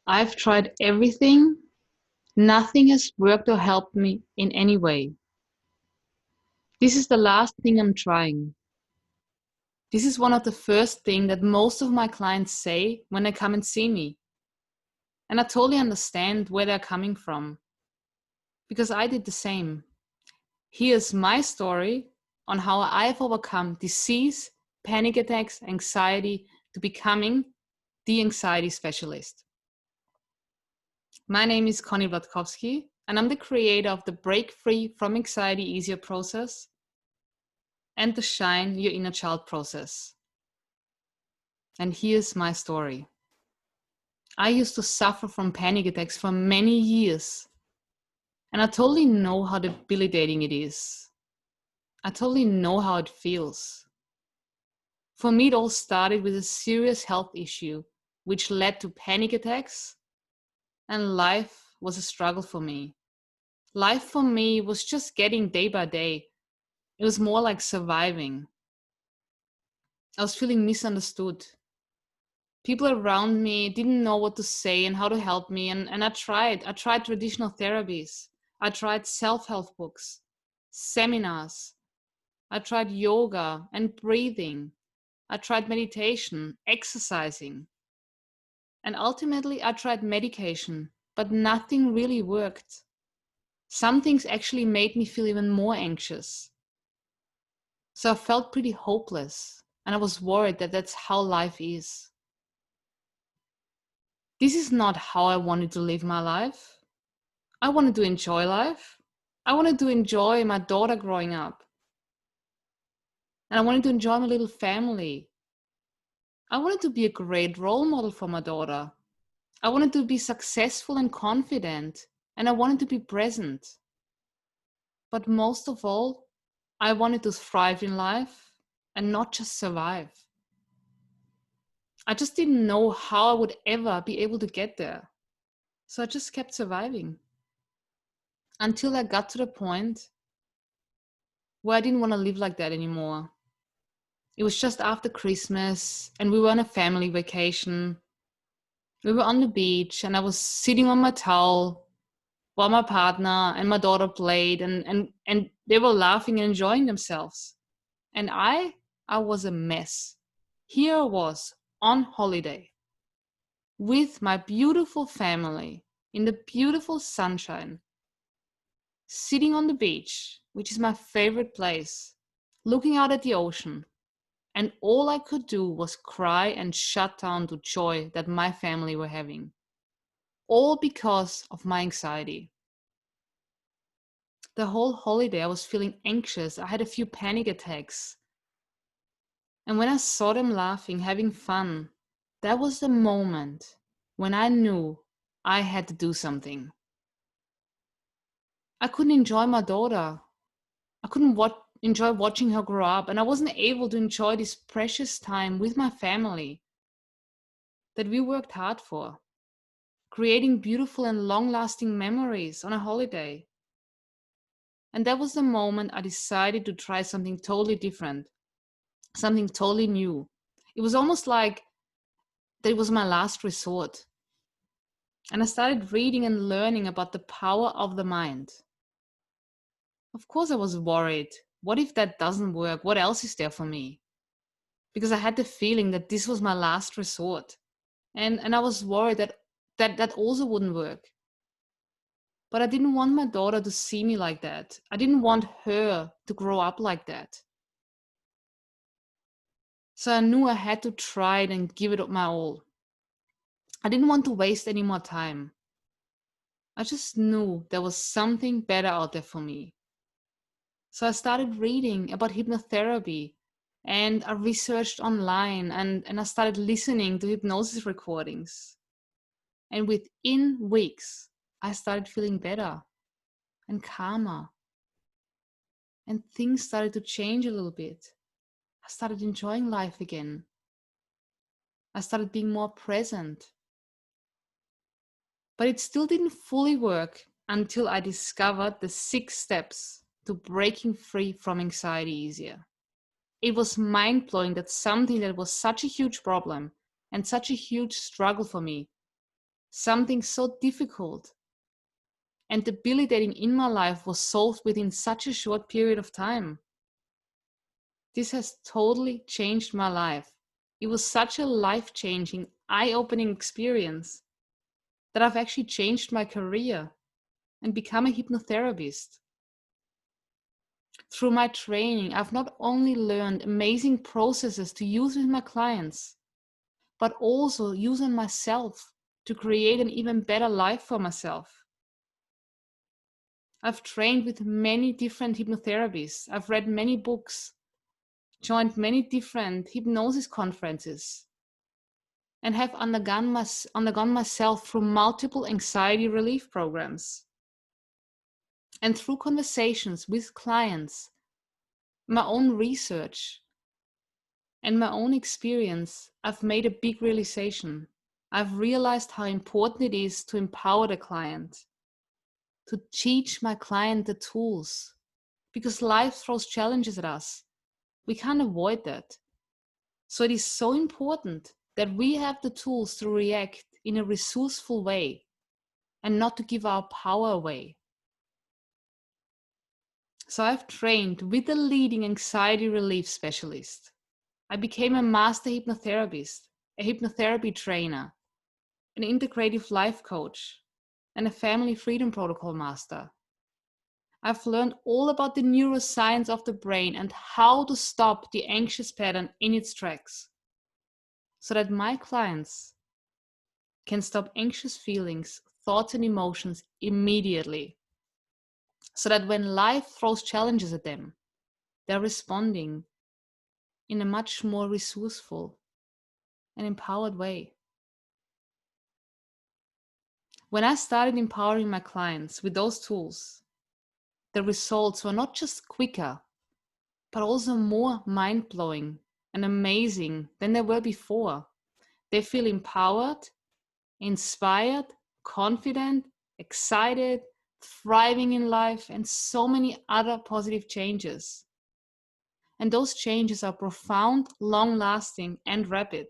I've tried everything. Nothing has worked or helped me in any way. This is the last thing I'm trying. This is one of the first things that most of my clients say when they come and see me. And I totally understand where they're coming from because I did the same. Here's my story on how I've overcome disease, panic attacks, anxiety to becoming the anxiety specialist. My name is Connie Blatkowski, and I'm the creator of the Break Free from Anxiety Easier process and the Shine Your Inner Child process. And here's my story. I used to suffer from panic attacks for many years, and I totally know how debilitating it is. I totally know how it feels. For me, it all started with a serious health issue, which led to panic attacks, and life was a struggle for me. Life for me was just getting day by day. It was more like surviving. I was feeling misunderstood. People around me didn't know what to say and how to help me, and I tried. I tried traditional therapies. I tried self-help books, seminars. I tried yoga and breathing. I tried meditation, exercising. And ultimately, I tried medication, but nothing really worked. Some things actually made me feel even more anxious. So I felt pretty hopeless, and I was worried that that's how life is. This is not how I wanted to live my life. I wanted to enjoy life. I wanted to enjoy my daughter growing up. And I wanted to enjoy my little family. I wanted to be a great role model for my daughter. I wanted to be successful and confident. And I wanted to be present. But most of all, I wanted to thrive in life and not just survive. I just didn't know how I would ever be able to get there. So I just kept surviving until I got to the point where I didn't want to live like that anymore. It was just after Christmas and we were on a family vacation. We were on the beach and I was sitting on my towel while my partner and my daughter played and they were laughing and enjoying themselves. And I was a mess. Here I was on holiday with my beautiful family in the beautiful sunshine, sitting on the beach, which is my favorite place, looking out at the ocean. And all I could do was cry and shut down the joy that my family were having. All because of my anxiety. The whole holiday I was feeling anxious. I had a few panic attacks. And when I saw them laughing, having fun, that was the moment when I knew I had to do something. I couldn't enjoy my daughter. I couldn't enjoy watching her grow up, and I wasn't able to enjoy this precious time with my family that we worked hard for, creating beautiful and long-lasting memories on a holiday. And that was the moment I decided to try something totally different, something totally new. It was almost like that was my last resort. And I started reading and learning about the power of the mind. Of course, I was worried. What if that doesn't work? What else is there for me? Because I had the feeling that this was my last resort. And I was worried that also wouldn't work. But I didn't want my daughter to see me like that. I didn't want her to grow up like that. So I knew I had to try it and give it my all. I didn't want to waste any more time. I just knew there was something better out there for me. So I started reading about hypnotherapy and I researched online and I started listening to hypnosis recordings. And within weeks, I started feeling better and calmer. And things started to change a little bit. I started enjoying life again. I started being more present. But it still didn't fully work until I discovered the 6 steps to breaking free from anxiety easier. It was mind-blowing that something that was such a huge problem and such a huge struggle for me something so difficult and debilitating in my life was solved within such a short period of time. This has totally changed my life. It was such a life-changing, eye-opening experience that I've actually changed my career and become a hypnotherapist. Through my training, I've not only learned amazing processes to use with my clients, but also use on myself to create an even better life for myself. I've trained with many different hypnotherapists. I've read many books, joined many different hypnosis conferences, and have undergone myself through multiple anxiety relief programs. And through conversations with clients, my own research, and my own experience, I've made a big realization. I've realized how important it is to empower the client, to teach my client the tools, because life throws challenges at us. We can't avoid that. So it is so important that we have the tools to react in a resourceful way and not to give our power away. So I've trained with a leading anxiety relief specialist. I became a master hypnotherapist, a hypnotherapy trainer, an integrative life coach, and a family freedom protocol master. I've learned all about the neuroscience of the brain and how to stop the anxious pattern in its tracks so that my clients can stop anxious feelings, thoughts, and emotions immediately. So that when life throws challenges at them, they're responding in a much more resourceful and empowered way. When I started empowering my clients with those tools, the results were not just quicker, but also more mind-blowing and amazing than they were before. They feel empowered, inspired, confident, excited, thriving in life, and so many other positive changes. And those changes are profound, long-lasting, and rapid.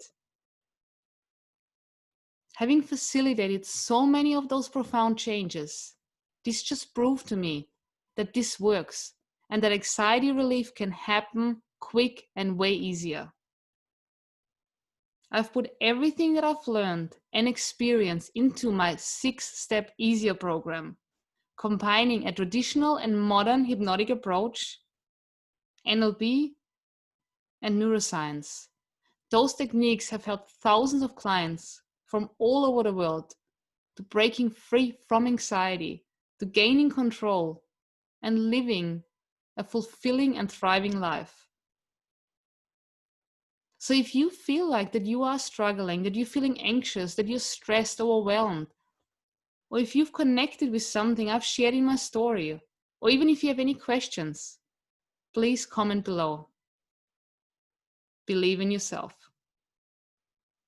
Having facilitated so many of those profound changes, this just proved to me that this works and that anxiety relief can happen quick and way easier. I've put everything that I've learned and experienced into my 6-step easier program, combining a traditional and modern hypnotic approach, NLP, and neuroscience. Those techniques have helped thousands of clients from all over the world to breaking free from anxiety, to gaining control, and living a fulfilling and thriving life. So if you feel like that you are struggling, that you're feeling anxious, that you're stressed, overwhelmed, or if you've connected with something I've shared in my story, or even if you have any questions, please comment below. Believe in yourself.